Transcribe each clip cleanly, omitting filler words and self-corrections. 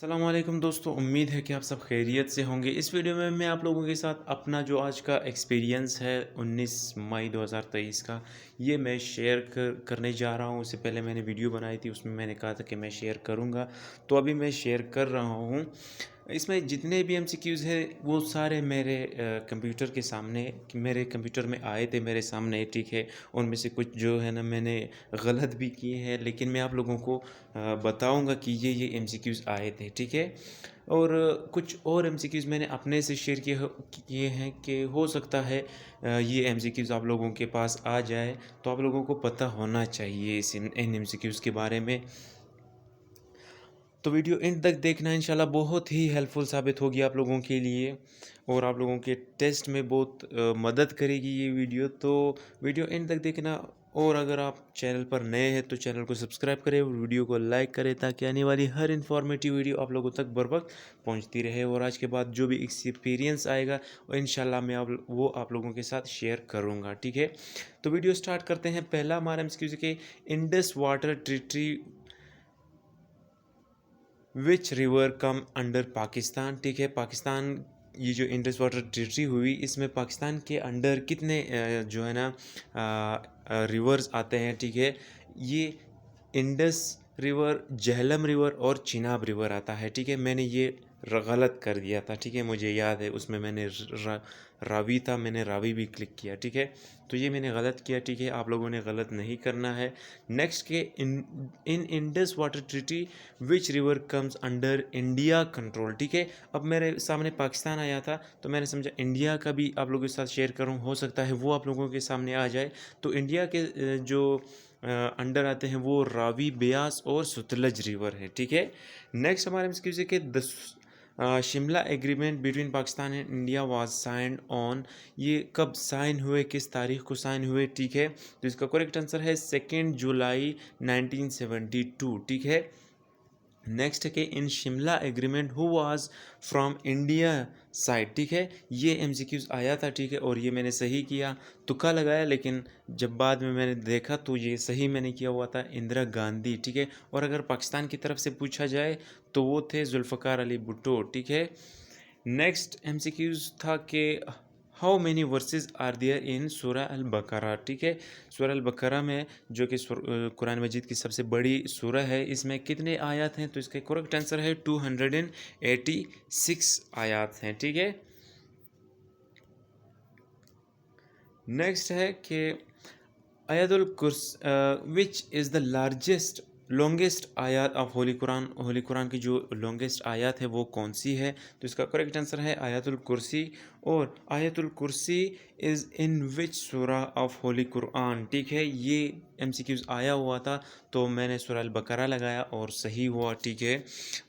अस्सलाम वालेकुम दोस्तों, उम्मीद है कि आप सब खैरियत से होंगे। इस वीडियो में मैं आप लोगों के साथ अपना जो आज का एक्सपीरियंस है 19 मई 2023 का, ये मैं शेयर करने जा रहा हूँ। उससे पहले मैंने वीडियो बनाई थी, उसमें मैंने कहा था कि मैं शेयर करूँगा, तो अभी मैं शेयर कर रहा हूँ। इसमें जितने भी एमसीक्यूज़ है वो सारे मेरे कंप्यूटर के सामने, मेरे कंप्यूटर में आए थे मेरे सामने, ठीक है। उनमें से कुछ जो है ना मैंने गलत भी किए हैं, लेकिन मैं आप लोगों को बताऊंगा कि ये एमसीक्यूज़ आए थे, ठीक है। और कुछ और एमसीक्यूज़ मैंने अपने से शेयर किए हैं कि हो सकता है ये एमसीक्यूज़ आप लोगों के पास आ जाए, तो आप लोगों को पता होना चाहिए इन एमसीक्यूज़ के बारे में। तो वीडियो एंड तक देखना, इंशाल्लाह बहुत ही हेल्पफुल साबित होगी आप लोगों के लिए और आप लोगों के टेस्ट में बहुत मदद करेगी ये वीडियो। तो वीडियो एंड तक देखना, और अगर आप चैनल पर नए हैं तो चैनल को सब्सक्राइब करें और वीडियो को लाइक करें, ताकि आने वाली हर इन्फॉर्मेटिव वीडियो आप लोगों तक बर वक्त पहुँचती रहे। और आज के बाद जो भी एक्सपीरियंस आएगा और इंशाल्लाह मैं आप लोगों के साथ शेयर करूँगा, ठीक है। तो वीडियो स्टार्ट करते हैं। पहला हमारा एमसीक्यू के Indus water treaty which river come under Pakistan, ठीक है। पाकिस्तान, ये जो इंडस वाटर ट्रीटी हुई, इसमें पाकिस्तान के अंडर कितने जो है ना रिवर्स आते हैं, ठीक है। ये इंडस रिवर, झेलम रिवर और चिनाब रिवर आता है, ठीक है। मैंने ये गलत कर दिया था, ठीक है, मुझे याद है। उसमें मैंने रावी था, मैंने रावी भी क्लिक किया, ठीक है। तो ये मैंने गलत किया, ठीक है। आप लोगों ने गलत नहीं करना है। नेक्स्ट के in Indus water treaty which river comes under India control, ठीक है। अब मेरे सामने पाकिस्तान आया था, तो मैंने समझा इंडिया का भी आप लोगों के साथ शेयर करूँ, हो सकता है वो आप लोगों के सामने आ जाए। तो इंडिया के जो अंडर आते हैं वो रावी, ब्यास और सतलज रिवर है, ठीक है। नेक्स्ट हमारे एमसीक्यू है कि Shimla agreement between Pakistan and India was signed on, ये कब साइन हुए, किस तारीख को साइन हुए, ठीक है। तो इसका करेक्ट आंसर है 2 जुलाई 1972, ठीक है। नेक्स्ट है कि in Shimla agreement who was from India side, ठीक है। ये एमसीक्यूज आया था, ठीक है, और ये मैंने सही किया, तुक्का लगाया, लेकिन जब बाद में मैंने देखा तो ये सही मैंने किया हुआ था, इंदिरा गांधी, ठीक है। और अगर पाकिस्तान की तरफ से पूछा जाए तो वो थे जुल्फ़िकार अली भुट्टो, ठीक है। नेक्स्ट एमसीक्यूज था कि how many verses are there in सूरह अल बकरा, ठीक है। सूरह अल बकरा में, जो कि कुरान मजीद की सबसे बड़ी सूरह है, इसमें कितने आयत हैं? तो इसका करेक्ट आंसर है 286 आयत हैं, ठीक है। नेक्स्ट है कि आयतुल कुर्स which is the largest longest आयत of holy Quran, holy Quran की जो लॉन्गेस्ट आयत है वो कौन सी है? तो इसका करेक्ट आंसर है आयतुल कुर्सी। और आयतुल कुर्सी इज़ इन विच सूरा ऑफ होली कुरान, ठीक है। ये एमसीक्यूज आया हुआ था, तो मैंने सूरा अल बकरा लगाया और सही हुआ, ठीक है।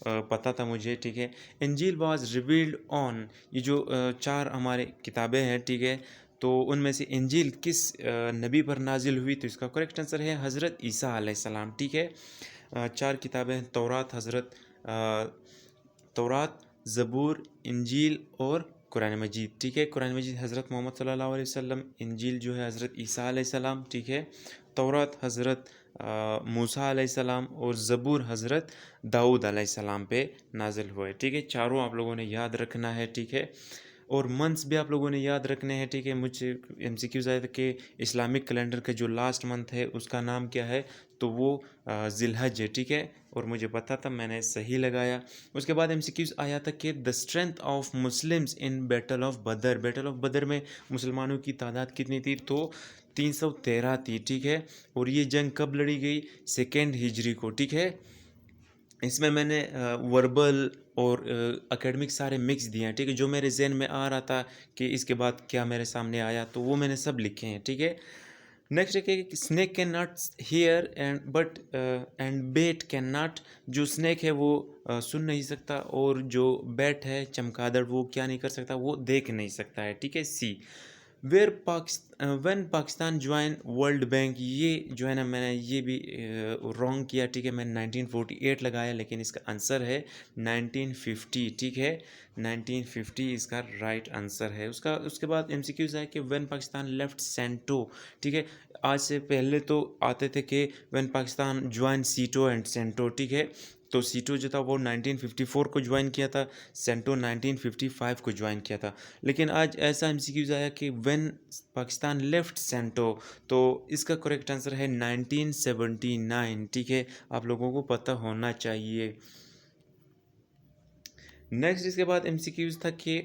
पता था मुझे, ठीक है। इंजील वाज रिवील्ड ऑन, ये जो चार हमारे किताबें हैं, ठीक है, तो उनमें से इंजील किस नबी पर नाजिल हुई? तो इसका करेक्ट आंसर है हज़रत ईसा अलैहिस्सलाम, ठीक है। चार किताबें हैं, तौरात, ज़बूर, इंजील और कुरान मजीद, ठीक है। कुरान मजीद हज़रत मोहम्मद सल्लल्लाहु अलैहि वसल्लम, इंजील जो है हज़रत ईसा अलैहिस्सलाम, ठीक है। तौरात हज़रत मूसा अलैहिस्सलाम और ज़बूर हज़रत दाऊद अलैहिस्सलाम पे नाजिल हुए, ठीक है। चारों आप लोगों ने याद रखना है, ठीक है। और मंथ्स भी आप लोगों ने याद रखने हैं, ठीक है। मुझे एमसीक्यूज़ आए थे कि इस्लामिक कैलेंडर का जो लास्ट मंथ है उसका नाम क्या है? तो वो जिलहज है, ठीक है। और मुझे पता था, मैंने सही लगाया। उसके बाद एमसीक्यूज़ आया था कि the strength of Muslims in battle of बदर, बैटल ऑफ बदर में मुसलमानों की तादाद कितनी थी? तो 313 थी, ठीक है। और ये जंग कब लड़ी गई? 2 हिजरी को, ठीक है। इसमें मैंने वर्बल और एकेडमिक सारे मिक्स दिए हैं, ठीक है। जो मेरे जहन में आ रहा था कि इसके बाद क्या मेरे सामने आया, तो वो मैंने सब लिखे हैं, ठीक है। नेक्स्ट है कि snake can not hear and but and bat can not, जो स्नेक है वो सुन नहीं सकता, और जो बैट है चमगादड़, वो क्या नहीं कर सकता? वो देख नहीं सकता है, ठीक है। See where when Pakistan join World Bank, ये जो है ना मैंने ये भी रॉन्ग किया, ठीक है। मैंने 1948 लगाया, लेकिन इसका आंसर है 1950, ठीक है। 1950 इसका राइट आंसर है। उसके बाद एमसीक्यूज है कि व्हेन पाकिस्तान लेफ्ट सेंटो, ठीक है। आज से पहले तो आते थे कि व्हेन पाकिस्तान ज्वाइन सीटो एंड सेंटो, ठीक है। तो सीटो जो था वो 1954 को ज्वाइन किया था, सेंटो 1955 को ज्वाइन किया था। लेकिन आज ऐसा एमसीक्यूज आया कि व्हेन पाकिस्तान लेफ्ट सेंटो, तो इसका करेक्ट आंसर है 1979। ठीक है, आप लोगों को पता होना चाहिए। नेक्स्ट इसके बाद एमसीक्यूज था कि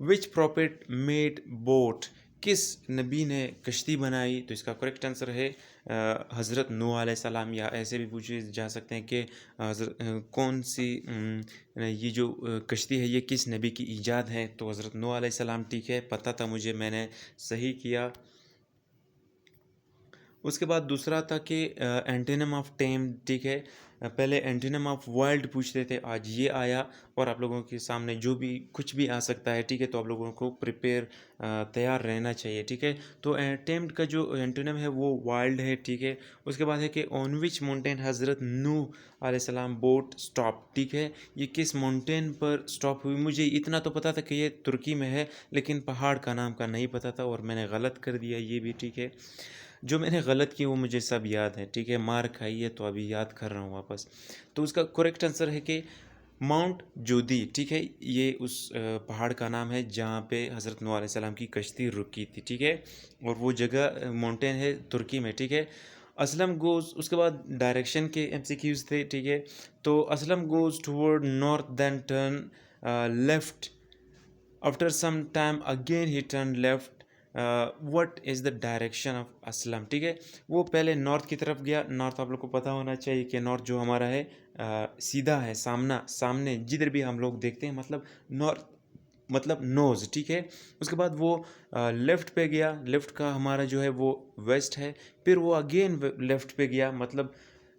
विच प्रॉफिट मेड बोट, किस नबी ने कश्ती बनाई, तो इसका करेक्ट आंसर है हज़रत नूह अलैहिस्सलाम, या ऐसे भी पूछे जा सकते हैं कि कौन सी ये जो कश्ती है ये किस नबी की ईजाद है, तो हज़रत नूह अलैहिस्सलाम। ठीक है, पता था मुझे, मैंने सही किया। उसके बाद दूसरा था कि एंटोनिम ऑफ टेम। ठीक है, पहले एंटोनिम ऑफ वाइल्ड पूछते थे, आज ये आया, और आप लोगों के सामने जो भी कुछ भी आ सकता है। ठीक है, तो आप लोगों को प्रिपेयर तैयार रहना चाहिए। ठीक है, तो टेम्ड का जो एंटोनिम है वो वाइल्ड है। ठीक है, उसके बाद है कि ऑन विच माउंटेन हज़रत नूह अलैहिस्सलाम बोट स्टॉप। ठीक है, ये किस माउंटेन पर स्टॉप हुई, मुझे इतना तो पता था कि ये तुर्की में है, लेकिन पहाड़ का नाम का नहीं पता था और मैंने गलत कर दिया ये भी। ठीक है, जो मैंने गलत किया वो मुझे सब याद है। ठीक है, मार खाई है तो अभी याद कर रहा हूँ वापस। तो उसका करेक्ट आंसर है कि माउंट जोदी। ठीक है, ये उस पहाड़ का नाम है जहाँ पे हज़रत नूह अलैहिस्सलाम की कश्ती रुकी थी। ठीक है, और वो जगह माउंटेन है तुर्की में। ठीक है, असलम गोज़, उसके बाद डायरेक्शन के एमसीक्यूज थे। ठीक है, तो Aslam goes toward north then turn left, after some time again he turn left, what is the direction of Aslam. ठीक है, वो पहले नॉर्थ की तरफ गया। नॉर्थ आप लोग को पता होना चाहिए कि नॉर्थ जो हमारा है सीधा है, सामने जिधर भी हम लोग देखते हैं, मतलब नॉर्थ मतलब नोज़। ठीक है, उसके बाद वो लेफ़्ट पे गया, लेफ़्ट का हमारा जो है वो वेस्ट है, फिर वो अगेन लेफ़्ट पे गया, मतलब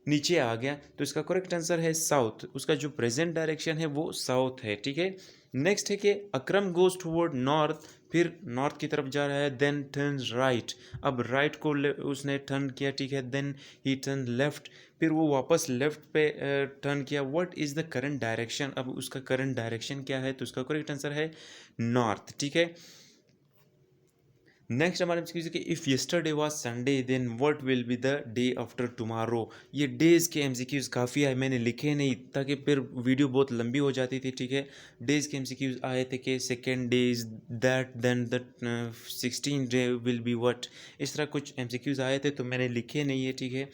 नीचे आ गया, तो इसका करेक्ट आंसर है साउथ। उसका जो प्रेजेंट डायरेक्शन है वो साउथ है। ठीक है, नेक्स्ट है कि अकरम गोज टूवर्ड नॉर्थ, फिर नॉर्थ की तरफ जा रहा है, देन टर्न राइट। अब राइट को उसने टर्न किया। ठीक है, देन ही टर्न लेफ्ट, फिर वो वापस लेफ्ट पे टर्न किया। What is the current direction, अब उसका करंट डायरेक्शन क्या है, तो उसका करेक्ट आंसर है नॉर्थ। ठीक है, नेक्स्ट हमारे एमसीक्यू कि if yesterday was Sunday then what will be the day after tomorrow. ये डेज़ के एमसीक्यूज़ काफ़ी आए, मैंने लिखे नहीं ताकि फिर वीडियो बहुत लंबी हो जाती थी। ठीक है, डेज़ के एमसीक्यूज़ आए थे कि second day is that, then the 16 day will be what, इस तरह कुछ एमसीक्यूज़ आए थे, तो मैंने लिखे नहीं है। ठीक है,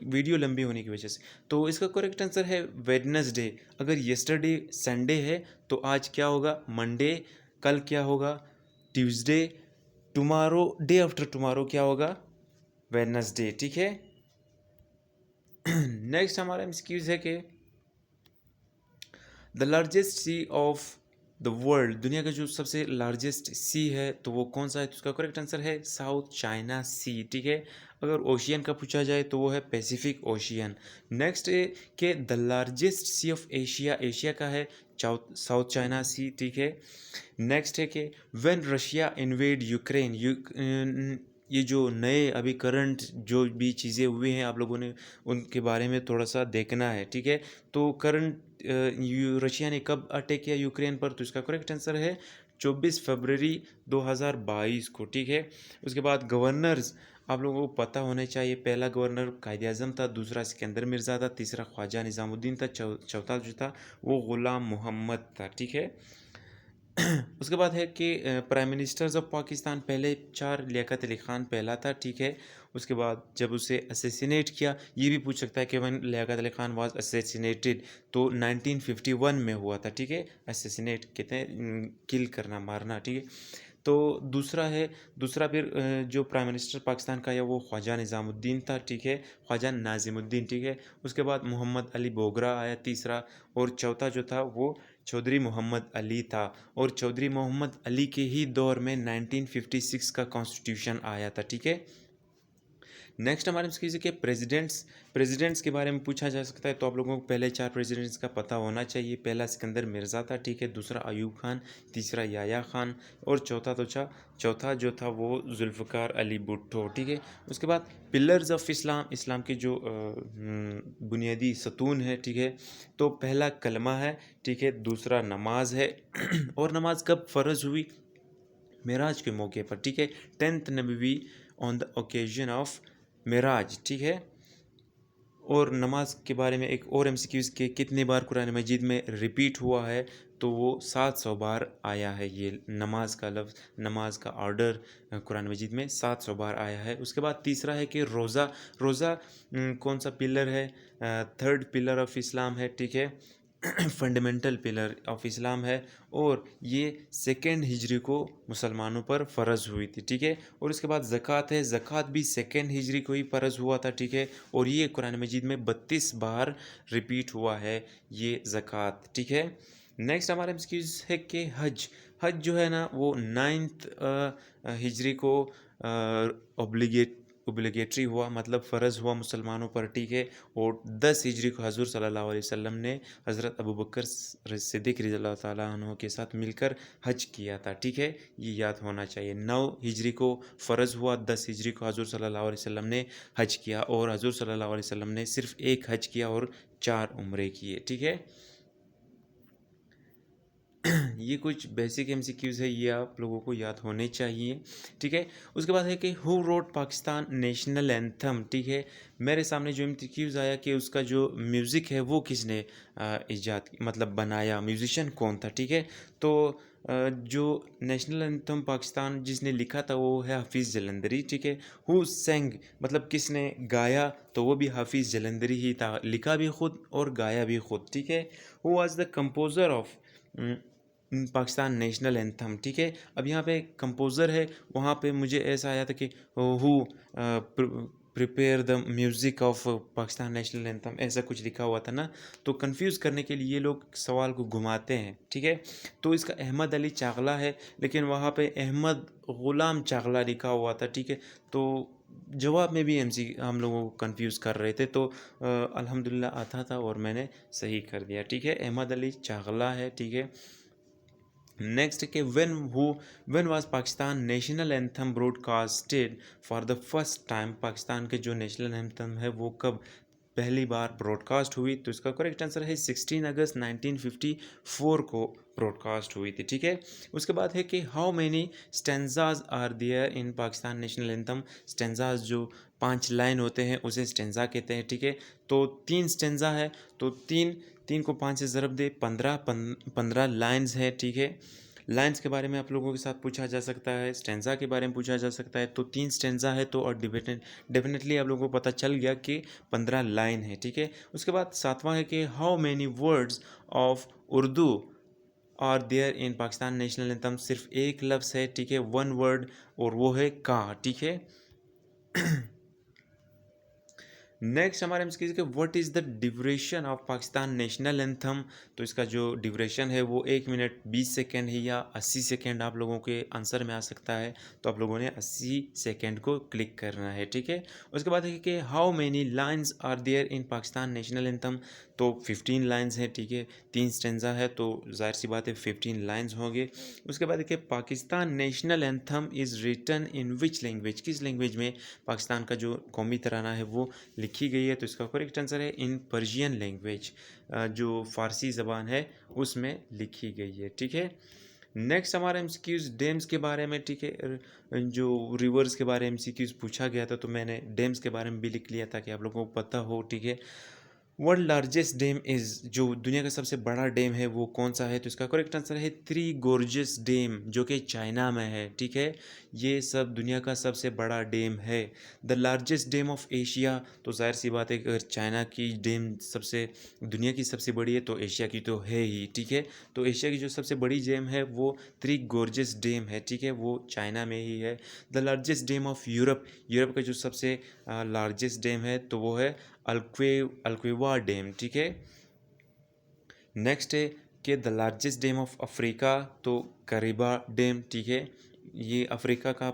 वीडियो लंबी होने की वजह से। तो इसका करेक्ट आंसर है वेडनेसडे। अगर यस्टरडे संडे है तो आज क्या होगा, मंडे, कल क्या होगा, Tuesday, tomorrow, day after tomorrow क्या होगा, वेडनेसडे। ठीक है, नेक्स्ट हमारा एमसीक्यूज है कि the largest C of the world, दुनिया का जो सबसे लार्जेस्ट सी है तो वो कौन सा है, तो उसका करेक्ट आंसर है साउथ चाइना सी। ठीक है, अगर ओशियन का पूछा जाए तो वो है पैसिफिक ओशियन। नेक्स्ट है कि the largest C of Asia, Asia का है साउथ चाइना सी। ठीक है, नेक्स्ट है कि व्हेन रशिया इन्वेड यूक्रेन, ये जो नए अभी करंट जो भी चीज़ें हुई हैं आप लोगों ने उनके बारे में थोड़ा सा देखना है। ठीक है, तो करंट रशिया ने कब अटैक किया यूक्रेन पर, तो इसका करेक्ट आंसर है 24 फरवरी 2022 को। ठीक है, उसके बाद गवर्नर्स आप लोगों को पता होने चाहिए, पहला गवर्नर कायदे आज़म था, दूसरा सिकंदर मिर्ज़ा था, तीसरा ख्वाजा निज़ामुद्दीन था, चौथा जो था वो ग़ुलाम मोहम्मद था। ठीक है, उसके बाद है कि प्राइम मिनिस्टर्स ऑफ पाकिस्तान, पहले 4 लियाकत अली ख़ान पहला था। ठीक है, उसके बाद जब उसे असेसिनेट किया, ये भी पूछ सकता है कि when Liaquat Ali Khan was assassinated, तो 1951 में हुआ था। ठीक है, असेसिनेट कहते हैं किल करना, मारना। ठीक है, तो दूसरा फिर जो प्राइम मिनिस्टर पाकिस्तान का है वो ख्वाजा निज़ामुद्दीन था। ठीक है, ख्वाजा नाज़िमुद्दीन। ठीक है, उसके बाद मोहम्मद अली बोगरा आया तीसरा, और चौथा जो था वो चौधरी मोहम्मद अली था, और चौधरी मोहम्मद अली के ही दौर में 1956 का कॉन्स्टिट्यूशन आया था। ठीक है, नेक्स्ट हमारे में किसी के प्रेसिडेंट्स के बारे में पूछा जा सकता है, तो आप लोगों को पहले 4 प्रेसिडेंट्स का पता होना चाहिए। पहला सिकंदर मिर्ज़ा था। ठीक है, दूसरा अयूब खान, तीसरा याया खान, और चौथा जो था वो जुल्फ़िकार अली भुट्टो। ठीक है, उसके बाद पिलर्स ऑफ इस्लाम, इस्लाम के जो बुनियादी सतून है। ठीक है, तो पहला कलमा है। ठीक है, दूसरा नमाज है और नमाज कब फ़र्ज़ हुई, मेराज के मौके पर। ठीक है, 10th नबवी ऑन द ओकेजन ऑफ मेराज। ठीक है, और नमाज के बारे में एक और एमसीक्यूज़ के कितने बार कुरान मजीद में रिपीट हुआ है, तो वो 700 बार आया है। ये नमाज का लफ्ज़, नमाज का ऑर्डर कुरान मजीद में 700 बार आया है। उसके बाद तीसरा है कि रोज़ा, रोज़ा कौन सा पिलर है? थर्ड पिलर ऑफ इस्लाम है, ठीक है। फंडामेंटल पिलर ऑफ इस्लाम है, और ये सेकेंड हिजरी को मुसलमानों पर फ़र्ज़ हुई थी, ठीक है। और उसके बाद ज़कात है, ज़कात भी सेकेंड हिजरी को ही फ़र्ज़ हुआ था, ठीक है। और ये कुरान मजीद में 32 बार रिपीट हुआ है ये ज़कात, ठीक है। नेक्स्ट हमारा एमसीक्यूज़ है कि हज, हज जो है ना वो 9th हिजरी को ओब्लिगेटरी हुआ, मतलब फ़र्ज़ हुआ मुसलमानों पर, ठीक है। और 10 हिजरी को हज़ूर सल्लल्लाहु अलैहि वसल्लम ने हज़रत अबू बकर सिद्दीक़ रज़ियल्लाहु ताला अन्हु के साथ मिलकर हज किया था, ठीक है। ये याद होना चाहिए। 9 हिजरी को फ़र्ज़ हुआ, 10 हिजरी को हज़ूर सल्लल्लाहु अलैहि वसल्लम ने हज किया, और हज़ूर सल्लल्लाहु अलैहि वसल्लम ने सिर्फ़ एक हज किया और 4 उम्रे किए, ठीक है। ये कुछ बेसिक एमसीक्यूज़ है, ये आप लोगों को याद होने चाहिए, ठीक है। उसके बाद है कि who wrote Pakistan national anthem, ठीक है। मेरे सामने जो एमसीक्यूज़ आया कि उसका जो म्यूज़िक है वो किसने इजाद मतलब बनाया, म्यूज़िशियन कौन था, ठीक है। तो जो नेशनल एंथम पाकिस्तान जिसने लिखा था वो है हाफिज़ जलंधरी, ठीक है। हु सेंग मतलब किसने गाया, तो वो भी हाफिज़ जलंधरी ही था, लिखा भी खुद और गाया भी खुद, ठीक है। Who was the composer of Pakistan national anthem, ठीक है। अब यहाँ पे कंपोज़र है, वहाँ पे मुझे ऐसा आया था कि who prepare the music of Pakistan national anthem, ऐसा कुछ लिखा हुआ था ना। तो कंफ्यूज करने के लिए ये लोग सवाल को घुमाते हैं, ठीक है। तो इसका अहमद अली चागला है, लेकिन वहाँ पे अहमद ग़ुलाम चागला लिखा हुआ था, ठीक है। तो जवाब में भी एमसी हम लोगों को कंफ्यूज कर रहे थे, तो अल्हम्दुलिल्लाह आता था और मैंने सही कर दिया, ठीक है। अहमद अली चागला है, ठीक है। नेक्स्ट के when was Pakistan national anthem broadcasted for the first time, Pakistan के जो नेशनल एंथम है वो कब पहली बार ब्रॉडकास्ट हुई, तो इसका करेक्ट आंसर है 16 अगस्त 1954 को ब्रॉडकास्ट हुई थी, ठीक है। उसके बाद है कि how many stanzas are there in Pakistan national anthem, stanzas जो 5 लाइन होते हैं उसे स्टेंजा कहते हैं, ठीक है। तो 3 स्टेंजा है, तो तीन तीन को 5 से ज़रब दे 15 लाइन्स है, ठीक है। लाइन्स के बारे में आप लोगों के साथ पूछा जा सकता है, स्टेंजा के बारे में पूछा जा सकता है। तो 3 स्टेंजा है, तो और डेफिनेटली आप लोगों को पता चल गया कि 15 लाइन है, ठीक है। उसके बाद 7वां है कि how many words of Urdu are there in Pakistan national anthem, सिर्फ एक लफ्ज़ है, ठीक है, 1 वर्ड, और वो है का, ठीक है। नेक्स्ट हमारे एमसीक्यू के what is the duration of Pakistan national anthem, तो इसका जो ड्यूरेशन है वो 1 मिनट 20 सेकेंड है या 80 सेकेंड आप लोगों के आंसर में आ सकता है, तो आप लोगों ने 80 सेकेंड को क्लिक करना है, ठीक है। उसके बाद है कि how many lines are there in Pakistan national anthem, तो 15 लाइन्स हैं, ठीक है। 3 स्टेंजा है, तो जाहिर सी बात है 15 लाइन्स होंगे। उसके बाद है कि Pakistan national anthem is written in which language, किस लैंग्वेज में पाकिस्तान का जो कौमी तराना है वो लिखी गई है, तो इसका करेक्ट आंसर है इन पर्शियन लैंग्वेज, जो फ़ारसी ज़बान है उसमें लिखी गई है, ठीक है। नेक्स्ट हमारा एमसीक्यूज़ डैम्स के बारे में, ठीक है। जो रिवर्स के बारे में एमसीक्यूज़ पूछा गया था, तो मैंने डैम्स के बारे में भी लिख लिया ताकि आप लोगों को पता हो, ठीक है। वर्ल्ड लार्जेस्ट डैम इज़, जो दुनिया का सबसे बड़ा डैम है वो कौन सा है, तो इसका करेक्ट आंसर है थ्री गोर्जियस डैम, जो कि चाइना में है, ठीक है। ये सब दुनिया का सबसे बड़ा डैम है। The largest dam of Asia, तो जाहिर सी बात है कि अगर चाइना की डैम सबसे दुनिया की सबसे बड़ी है तो एशिया की तो है ही, ठीक है। तो एशिया की जो सबसे बड़ी डैम है वो थ्री गोर्जियस डैम है, ठीक है, वो चाइना में ही है। The largest dam of Europe, Europe का जो सबसे लार्जेस्ट डैम है तो वो है अल्क्वेवा डैम, ठीक है। नेक्स्ट है कि the largest dam of Africa, तो करीबा डैम, ठीक है। ये अफ्रीका का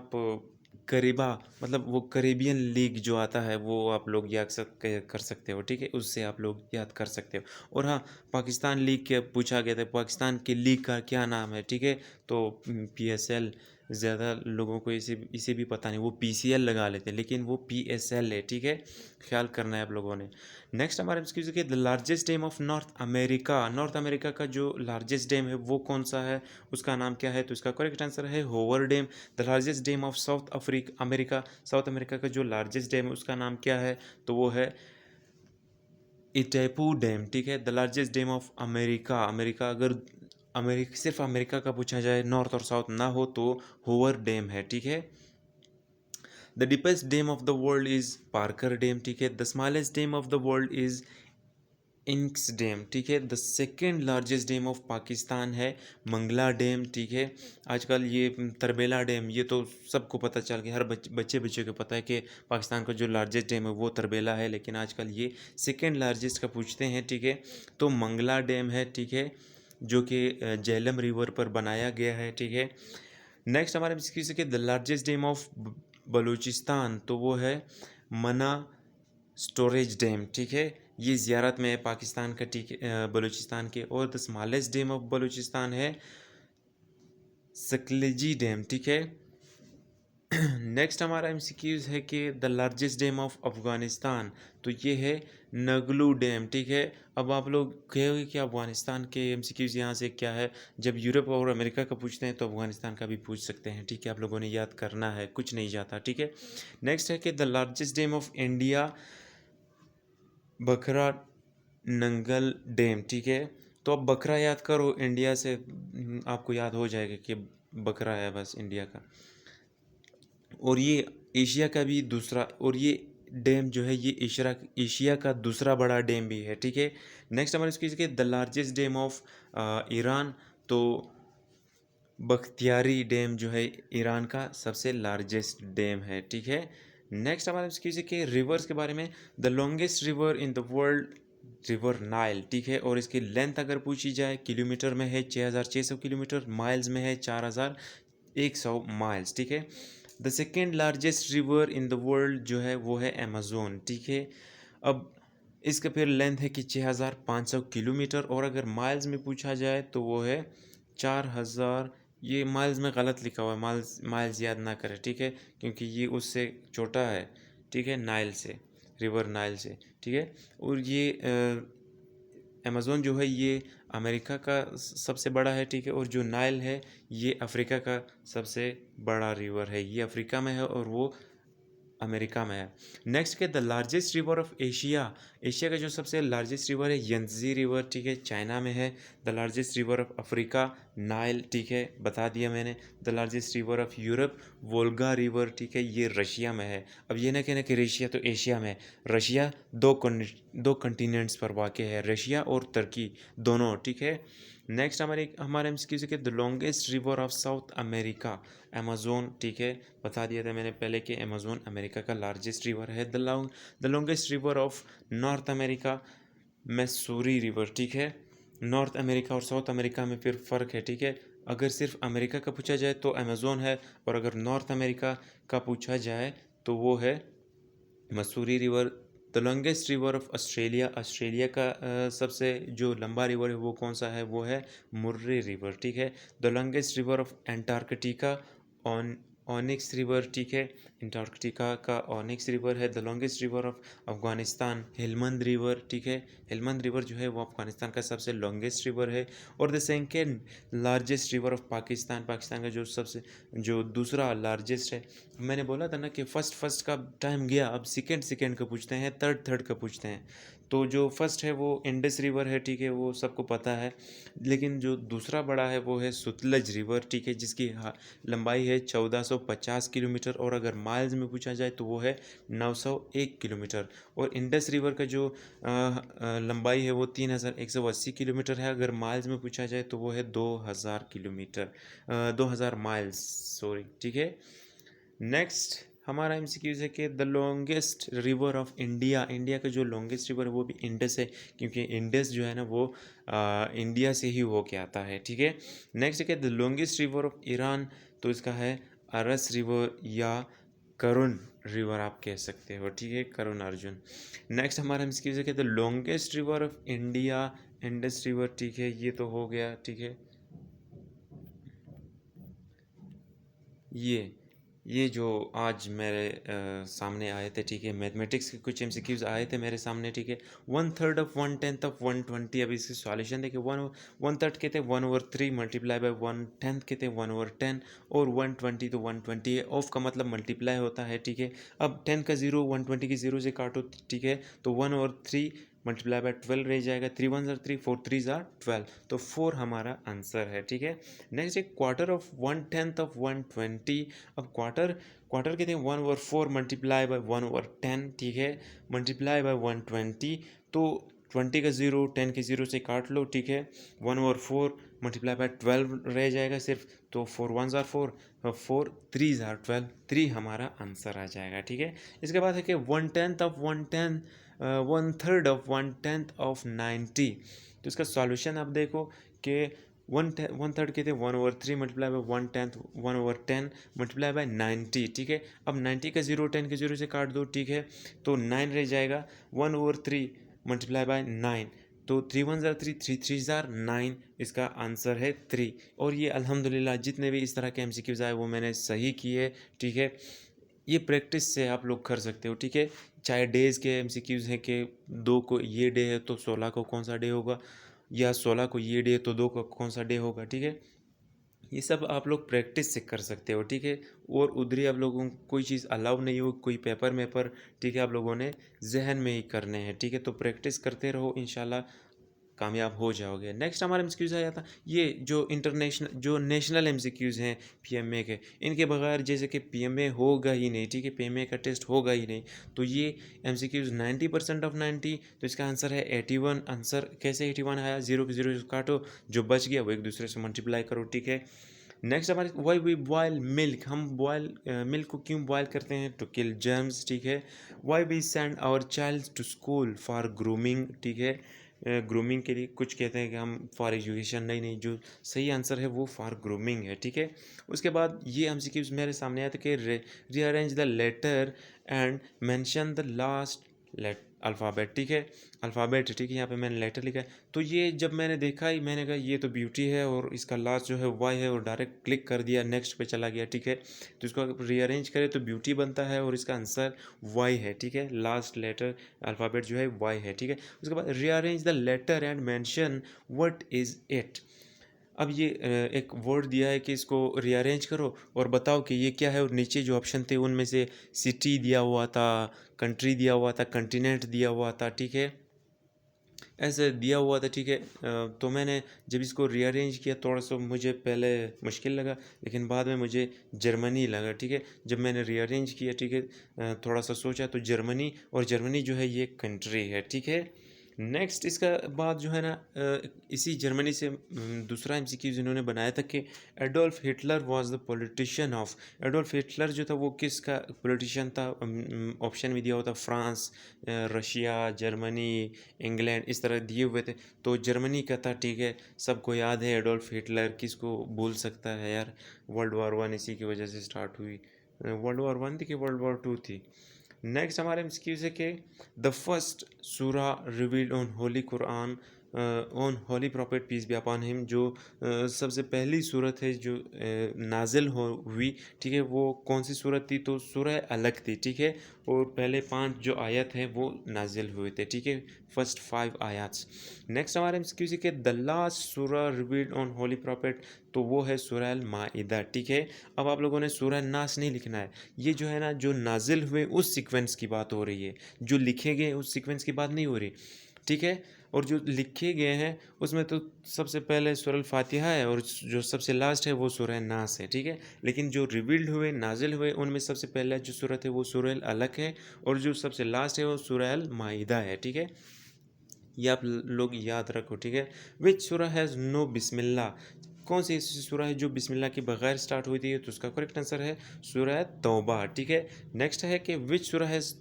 करीबा मतलब वो करेबियन लीग जो आता है वो आप लोग याद कर सकते हो, ठीक है, उससे आप लोग याद कर सकते हो। और हाँ, पाकिस्तान लीग के पूछा गया था, पाकिस्तान की लीग का क्या नाम है, ठीक है। तो PSL, ज़्यादा लोगों को इसे भी पता नहीं, वो PCL लगा लेते हैं, लेकिन वो PSL है, ठीक है, ख्याल करना है आप लोगों ने। नेक्स्ट हमारे एक्सक्यूज के the largest dam of north America, north America का जो लार्जेस्ट डैम है वो कौन सा है, उसका नाम क्या है, तो इसका करेक्ट आंसर है Hoover dam. The largest dam of South America, South America का जो लार्जेस्ट डैम है उसका नाम क्या है, तो वो है इटेपू डैम, ठीक है, the largest dam of America. America, अगर अमेरिका सिर्फ अमेरिका का पूछा जाए, नॉर्थ और साउथ ना हो, तो होवर डैम है, ठीक है। The deepest dam of the world is Parker dam, ठीक है। The smallest dam of the world is inks dam, ठीक है। The second largest dam of Pakistan है मंगला डैम, ठीक है। आजकल ये तरबेला डैम, ये तो सबको पता चल गया, हर बच्चे को पता है कि पाकिस्तान का जो लार्जेस्ट डैम है वो तरबेला है, लेकिन आजकल ये सेकेंड लार्जेस्ट का पूछते हैं, ठीक है। तो मंगला डैम है, ठीक है, जो कि झेलम रिवर पर बनाया गया है, ठीक है। नेक्स्ट हमारे किसी के the largest dam of Balochistan, तो वो है मना स्टोरेज डैम, ठीक है। ये ज़ियारत में है पाकिस्तान का, ठीक है, बलूचिस्तान के। और the smallest dam of Balochistan है सकलेजी डैम, ठीक है। नेक्स्ट हमारा एमसीक्यूज है कि the largest dam of Afghanistan, तो ये है नगलू डैम, ठीक है। अब आप लोग कहोगे कि अफ़गानिस्तान के एमसीक्यूज यहाँ से क्या है, जब यूरोप और अमेरिका का पूछते हैं तो अफ़गानिस्तान का भी पूछ सकते हैं, ठीक है। आप लोगों ने याद करना है, कुछ नहीं जाता, ठीक है। नेक्स्ट है कि the largest dam of India बकरा नंगल डैम, ठीक है। तो अब बकरा याद करो इंडिया से, आपको याद हो जाएगा कि बकरा है बस इंडिया का। और ये एशिया का भी दूसरा, और ये डैम जो है ये एशिया का दूसरा बड़ा डैम भी है, ठीक है। नेक्स्ट हमारे इसकी the largest dam of Iran, तो बख्तियारी डैम जो है ईरान का सबसे लार्जेस्ट डैम है, ठीक है। नेक्स्ट हमारे इसकी के रिवर्स के बारे में, the longest river in the world river Nile, ठीक है। और इसकी लेंथ अगर पूछी जाए, किलोमीटर में है 6,600 किलोमीटर, माइल्स में है 4,100 माइल्स, ठीक है। The second largest river in the world जो है वो है अमेज़ोन, ठीक है। अब इसका फिर लेंथ है कि 6,500 किलोमीटर, और अगर माइल्स में पूछा जाए तो वो है 4,000। ये माइल्स में गलत लिखा हुआ है, माइल्स माइल्स याद ना करें, ठीक है, क्योंकि ये उससे छोटा है, ठीक है, नाइल से, रिवर नाइल से, ठीक है। और ये अमेज़ोन जो है ये अमेरिका का सबसे बड़ा है, ठीक है। और जो नाइल है ये अफ्रीका का सबसे बड़ा रिवर है, ये अफ्रीका में है और वो अमेरिका में है। नेक्स्ट के the largest river of Asia, Asia का जो सबसे लार्जेस्ट रिवर है यंजी रिवर, ठीक है, चाइना में है। The largest river of Africa Nile, ठीक है, बता दिया मैंने। The largest river of Europe Volga river, ठीक है, ये रशिया में है। अब ये ना कहना कि रशिया तो एशिया में है, रशिया दो कंटिनेंट्स पर वाक़ है, रशिया और तुर्की दोनों, ठीक है। नेक्स्ट हमारे एमसीक्यू के the longest river of South America Amazon, ठीक है, बता दिया था मैंने पहले कि अमेज़ोन अमेरिका का लार्जेस्ट रिवर है। The longest river of north America मैसूरी river, ठीक है। नॉर्थ अमेरिका और साउथ अमेरिका में फिर फ़र्क है, ठीक है। अगर सिर्फ अमेरिका का पूछा जाए तो अमेज़ोन है, और अगर नॉर्थ अमेरिका का पूछा जाए तो वो है Mussoorie river. The longest river of Australia, Australia का सबसे जो लंबा रिवर है वो कौन सा है, वो है मुर्रे रिवर, ठीक है। The longest river of Antarctica on onyx river, ठीक है, एंटार्कटिका का ऑनिक्स रिवर है। The longest river of Afghanistan Helmand river, ठीक है, हेलमंद रिवर जो है वो अफगानिस्तान का सबसे लॉन्गेस्ट रिवर है। और the second largest river of Pakistan, Pakistan का जो दूसरा लार्जेस्ट है। मैंने बोला था ना कि फर्स्ट का टाइम गया, अब सेकेंड का पूछते हैं, थर्ड का पूछते हैं। तो जो फर्स्ट है वो इंडस रिवर है, ठीक है, वो सबको पता है। लेकिन जो दूसरा बड़ा है वो है सतलज रिवर, ठीक है, जिसकी लंबाई है 1450 किलोमीटर, और अगर माइल्स में पूछा जाए तो वो है 901 किलोमीटर। और इंडस रिवर का जो लंबाई है वो 3180 किलोमीटर है, अगर माइल्स में पूछा जाए तो वो है 2000 किलोमीटर, 2000 माइल्स, सॉरी, ठीक है। नेक्स्ट हमारा एमसीक्यूज है कि the longest river of India, India का जो लॉन्गेस्ट रिवर है वो भी इंडस है, क्योंकि इंडस जो है ना वो इंडिया से ही हो के आता है, ठीक है। नेक्स्ट है कि the longest river of Iran, तो इसका है अरस रिवर या करुण रिवर आप कह सकते हो, ठीक है, करुण अर्जुन। नेक्स्ट हमारा एमसीक्यूज है कि the longest river of India Indus river, ठीक है, ये तो हो गया, ठीक है। ये जो आज मेरे सामने आए थे, ठीक है, मैथमेटिक्स के कुछ एमसीक्यूज आए थे मेरे सामने, ठीक है। 1/3 ऑफ 1/10 ऑफ 120, अभी इसके सॉल्यूशन देखे, 1/3 के थे 1/3 मल्टीप्लाई बाय 1/10 के थे 1/10, और 120 तो 120 है, ऑफ का मतलब मल्टीप्लाई होता है, ठीक है। अब 10 का 0 120 की 0 से काटो, ठीक है, तो 1/3 मल्टीप्लाई बाय 12 रह जाएगा, 3 1 ज़ार 3, 4 3 ज़ार 12, तो 4 हमारा आंसर है, ठीक है। नेक्स्ट है क्वार्टर ऑफ 1/10 ऑफ 120। अब क्वार्टर क्वार्टर कहते हैं 1/4 मल्टीप्लाई बाय 1/10, ठीक है, मल्टीप्लाई बाय 120, तो 20 का 0 10 के 0 से काट लो, ठीक है, 1/4 मल्टीप्लाई बाय 12 रह जाएगा सिर्फ, तो 4 1 ज़ार 4, 4 3 ज़ार 12, 3 हमारा आंसर आ जाएगा, ठीक है। इसके बाद है कि 1/10 ऑफ 110, 1/3 ऑफ 1/10 ऑफ 90। तो इसका सॉल्यूशन आप देखो कि 1/3 कहते हैं 1/3 मल्टीप्लाई बाय 1/10, 1/10 मल्टीप्लाई बाय 90, ठीक है। अब 90 का 0 10 के 0 से काट दो, ठीक है, तो 9 रह जाएगा, 1/3 मल्टीप्लाई बाय 9, तो 3 1 ज़ार 3, 3 3 ज़ार 9, इसका आंसर है 3। और ये अल्हम्दुलिल्लाह जितने भी इस तरह के एमसीक्यूज़ आए वो मैंने सही किए, ठीक है। ये प्रैक्टिस से आप लोग कर सकते हो, ठीक है। चाहे डेज़ के एमसीक्यूज़ हैं कि 2 को ये डे है तो 16 को कौन सा डे होगा, या 16 को ये डे है तो 2 को कौन सा डे होगा, ठीक है। ये सब आप लोग प्रैक्टिस से कर सकते हो, ठीक है। और उधर ही आप लोगों को कोई चीज़ अलाउ नहीं हो, कोई पेपर में पर, ठीक है, आप लोगों ने जहन में ही करने हैं, ठीक है। तो प्रैक्टिस करते रहो, इंशाल्लाह कामयाब हो जाओगे। नेक्स्ट हमारा एमसीक्यूज़ आया था ये जो इंटरनेशनल जो नेशनल एमसीक्यूज़ हैं पीएमए के, इनके बगैर जैसे कि पीएमए होगा ही नहीं, ठीक है, पीएमए का टेस्ट होगा ही नहीं। तो ये एमसीक्यूज़ 90% ऑफ 90, तो इसका आंसर है 81। आंसर कैसे 81 आया, 0 के 0 से काटो, जो बच गया वो एक दूसरे से मल्टीप्लाई करो, ठीक है। नेक्स्ट हमारे वाई वी बॉयल मिल्क, हम बॉयल मिल्क को क्यों बॉयल करते हैं, टू किल जर्म्स, ठीक है। Why we send our child to school, for grooming, ठीक है, ग्रूमिंग के लिए कुछ कहते हैं कि हम फॉर एजुकेशन, नहीं, जो सही आंसर है वो फॉर ग्रूमिंग है, ठीक है। उसके बाद ये एमसीक्यूज मेरे सामने आया था कि rearrange the letter and mention the last alphabet, ठीक है, अल्फ़ाबेट, ठीक है, यहाँ पे मैंने लेटर लिखा है। तो ये जब मैंने देखा ही मैंने कहा ये तो ब्यूटी है और इसका लास्ट जो है वाई है, और डायरेक्ट क्लिक कर दिया, नेक्स्ट पे चला गया, ठीक है। तो इसको रीअरेंज करें तो ब्यूटी बनता है और इसका आंसर वाई है, ठीक है, लास्ट लेटर अल्फ़ाबेट जो है वाई है, ठीक है। उसके बाद rearrange the letter and mention what is it. अब ये एक वर्ड दिया है कि इसको रीअरेंज करो और बताओ कि ये क्या है, और नीचे जो ऑप्शन थे उनमें से सिटी दिया हुआ था, कंट्री दिया हुआ था, कंटिनेंट दिया हुआ था, ठीक है, ऐसे दिया हुआ था, ठीक है। तो मैंने जब इसको रीअरेंज किया थोड़ा सा मुझे पहले मुश्किल लगा, लेकिन बाद में मुझे जर्मनी लगा, ठीक है। जब मैंने रीअरेंज किया, ठीक है, थोड़ा सा सोचा तो जर्मनी, और जर्मनी जो है ये कंट्री है, ठीक है। नेक्स्ट इसका बाद जो है ना, इसी जर्मनी से दूसरा एमसीक्यू इन्होंने बनाया था कि Adolf Hitler was the politician of. Adolf Hitler जो था वो किसका पॉलिटिशियन था, ऑप्शन में दिया हुआ था फ्रांस, रशिया, जर्मनी, इंग्लैंड, इस तरह दिए हुए थे, तो जर्मनी का था, ठीक है। सबको याद है एडोल्फ हिटलर, किसको भूल सकता है यार, वर्ल्ड वॉर 1 इसी की वजह से स्टार्ट हुई, वर्ल्ड वॉर 1 थी कि वर्ल्ड वॉर 2 थी। नेक्स्ट हमारे एमसीक्यूज है कि द फर्स्ट सूरा revealed on holy Quran, on holy prophet peace be upon him, जो सबसे पहली सूरत है जो नाजिल हुई, ठीक है, वो कौन सी सूरत थी, तो सूरह अलग थी, ठीक है। और पहले 5 जो आयत हैं वो नाजिल हुए थे, ठीक है, फर्स्ट 5 आयत। नेक्स्ट हमारे एमसीक्यू है कि द लास्ट सूरा रिवील्ड ऑन होली प्रॉफिट, तो वो है सूरह अल माइदा, ठीक है। अब आप लोगों ने सूरह नास नहीं लिखना है, ये जो है ना जो नाजिल हुए उस सीक्वेंस की बात हो रही है, जो लिखे गए उस सीक्वेंस की बात नहीं हो रही, ठीक है। और जो लिखे गए हैं उसमें तो सबसे पहले सूरह अल फातिहा है, और जो सबसे लास्ट है वो सूरह नास है, ठीक है। लेकिन जो रिवील्ड हुए, नाजिल हुए, उनमें सबसे पहले जो सूरत है वो सूरह अल अलक है, और जो सबसे लास्ट है वो सूरह अल माइदा है, ठीक है। ये आप लोग याद रखो, ठीक है। विच सूरह हैज़ नो बिस्मिल्लाह, कौन सी ऐसी सूरह है जो बिस्मिल्लाह के बगैर स्टार्ट हुई थी, तो उसका करेक्ट आंसर है सूरह तौबा, ठीक है। नेक्स्ट है कि विच सूरह हैज़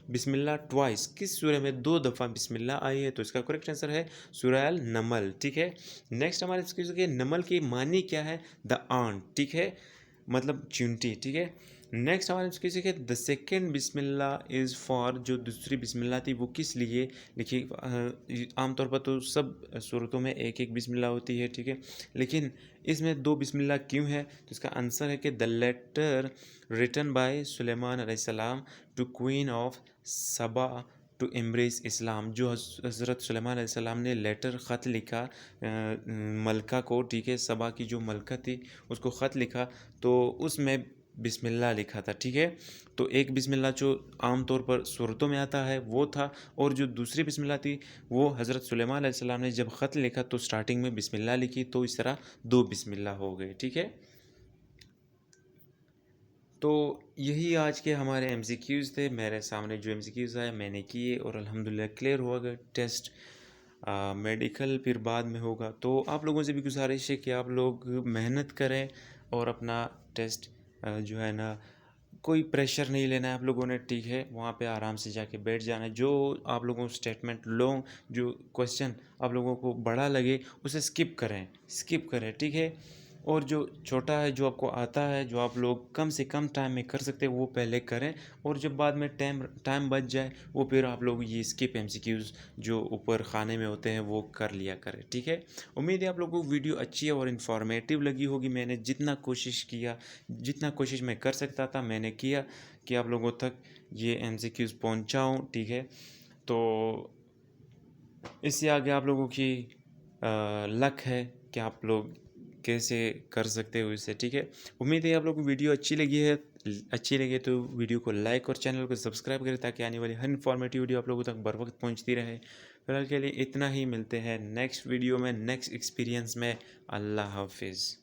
बिस्मिल्लाह ट्वाइस, किस सूरह में 2 दफ़ा बिस्मिल्लाह आई है, तो इसका करेक्ट आंसर है सूरह अल नमल, ठीक है। नेक्स्ट हमारे इसके नमल की मानी क्या है, द आंट, ठीक है, मतलब चींटी, ठीक है। नेक्स्ट हमारे किसी के the second Bismillah is for, जो दूसरी बिस्मिल्लाह थी वो किस लिए लिखी, आमतौर पर तो सब सूरतों में एक एक बिस्मिल्लाह होती है, ठीक है, लेकिन इसमें 2 बिस्मिल्लाह क्यों है, तो इसका आंसर है कि the letter written by Suleman अलैहिस्सलाम to queen of Saba to embrace Islam, जो हज़रत सुलेमान अलैहिस्सलाम ने लेटर ख़त लिखा मलका को, ठीक है, सबा की जो मलका थी उसको ख़त लिखा, तो उसमें बिस्मिल्लाह लिखा था, ठीक है। तो एक बिस्मिल्लाह जो आम तौर पर सूरतों में आता है वो था, और जो दूसरी बिस्मिल्लाह थी वो हज़रत सुलेमान अलैहिस्सलाम ने जब ख़त लिखा तो स्टार्टिंग में बिस्मिल्लाह लिखी, तो इस तरह दो बिस्मिल्लाह हो गए, ठीक है। तो यही आज के हमारे एमसीक्यूज़ थे। मेरे सामने जो एमसीक्यूज़ आए मैंने किए और अल्हम्दुलिल्लाह क्लियर हुआ गया टेस्ट। मेडिकल फिर बाद में होगा। तो आप लोगों से भी गुजारिश है कि आप लोग मेहनत करें और अपना टेस्ट जो है ना, कोई प्रेशर नहीं लेना है आप लोगों ने, ठीक है। वहाँ पे आराम से जाके बैठ जाना है। जो आप लोगों को स्टेटमेंट लॉन्ग, जो क्वेश्चन आप लोगों को बड़ा लगे उसे स्किप करें, ठीक है। और जो छोटा है, जो आपको आता है, जो आप लोग कम से कम टाइम में कर सकते हैं वो पहले करें, और जब बाद में टाइम टाइम बच जाए वो फिर आप लोग ये स्किप एमसीक्यूज़ जो ऊपर खाने में होते हैं वो कर लिया करें, ठीक है। उम्मीद है आप लोगों को वीडियो अच्छी और इन्फॉर्मेटिव लगी होगी। मैंने जितना कोशिश मैं कर सकता था मैंने किया कि आप लोगों तक ये एमसीक्यूज़ पहुंचाऊं, ठीक है। तो इससे आगे आप लोगों की लक है कि आप लोग कैसे कर सकते हो इसे, ठीक है। उम्मीद है आप लोगों को वीडियो अच्छी लगी तो वीडियो को लाइक और चैनल को सब्सक्राइब करें, ताकि आने वाली हर इन्फॉर्मेटिव वीडियो आप लोगों तक बर वक्त पहुँचती रहे। फिलहाल के लिए इतना ही, मिलते हैं नेक्स्ट वीडियो में नेक्स्ट एक्सपीरियंस में। अल्लाह हाफिज़।